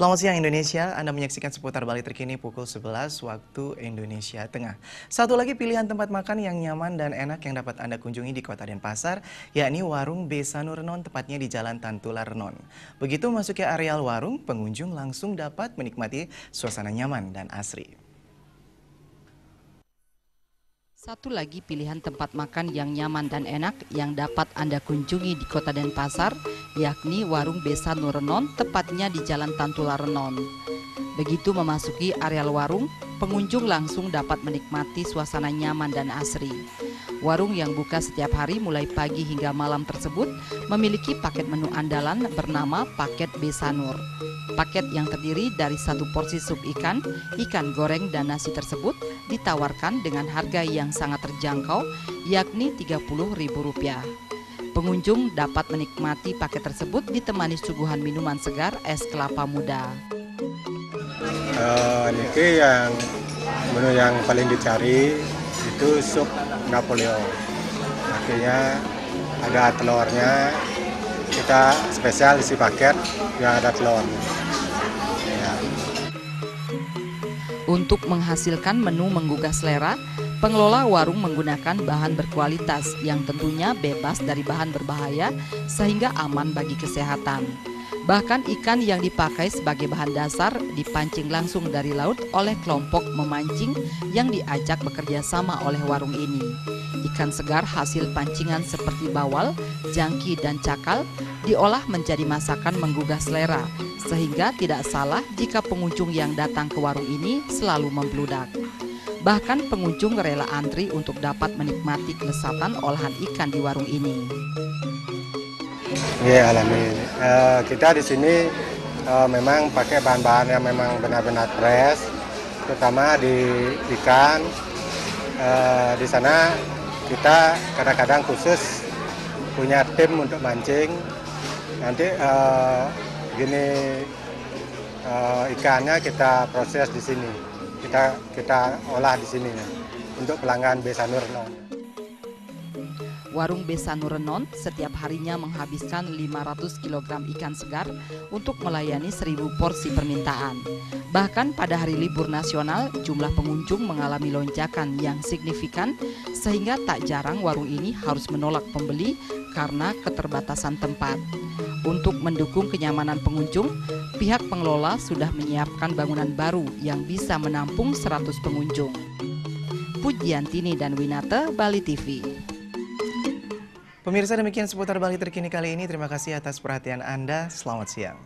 Selamat siang Indonesia, Anda menyaksikan seputar Bali terkini pukul 11 waktu Indonesia Tengah. Satu lagi pilihan tempat makan yang nyaman dan enak yang dapat Anda kunjungi di Kota Denpasar, yakni Warung Besanur Renon, tepatnya di Jalan Tantula Renon. Begitu memasuki areal warung, pengunjung langsung dapat menikmati suasana nyaman dan asri. Satu lagi pilihan tempat makan yang nyaman dan enak yang dapat Anda kunjungi di Kota Denpasar, yakni Warung Besanur Renon, tepatnya di Jalan Tantula Renon. Begitu memasuki areal warung, pengunjung langsung dapat menikmati suasana nyaman dan asri. Warung yang buka setiap hari mulai pagi hingga malam tersebut memiliki paket menu andalan bernama Paket Besanur. Paket yang terdiri dari satu porsi sup ikan, ikan goreng dan nasi tersebut ditawarkan dengan harga yang sangat terjangkau, yakni Rp30.000. Pengunjung dapat menikmati paket tersebut ditemani suguhan minuman segar es kelapa muda. Ini yang menu yang paling dicari itu sup Napoleon. Akhirnya ada telurnya, kita spesial isi paket yang ada telurnya. Ya. Untuk menghasilkan menu menggugah selera, pengelola warung menggunakan bahan berkualitas yang tentunya bebas dari bahan berbahaya sehingga aman bagi kesehatan. Bahkan ikan yang dipakai sebagai bahan dasar dipancing langsung dari laut oleh kelompok memancing yang diajak bekerja sama oleh warung ini. Ikan segar hasil pancingan seperti bawal, jangki, dan cakal diolah menjadi masakan menggugah selera, sehingga tidak salah jika pengunjung yang datang ke warung ini selalu membludak. Bahkan pengunjung rela antri untuk dapat menikmati kelezatan olahan ikan di warung ini. Iya, alami. Kita di sini memang pakai bahan-bahan yang memang benar-benar fresh, terutama di ikan. Di sana kita kadang-kadang khusus punya tim untuk mancing. Nanti ikannya kita proses di sini, kita olah di sini untuk pelanggan Besanur Renon. Warung Besanur Renon setiap harinya menghabiskan 500 kg ikan segar untuk melayani 1000 porsi permintaan. Bahkan pada hari libur nasional, jumlah pengunjung mengalami lonjakan yang signifikan sehingga tak jarang warung ini harus menolak pembeli karena keterbatasan tempat. Untuk mendukung kenyamanan pengunjung, pihak pengelola sudah menyiapkan bangunan baru yang bisa menampung 100 pengunjung. Pujiantini dan Winata, Bali TV. Pemirsa, demikian seputar Bali terkini kali ini. Terima kasih atas perhatian Anda. Selamat siang.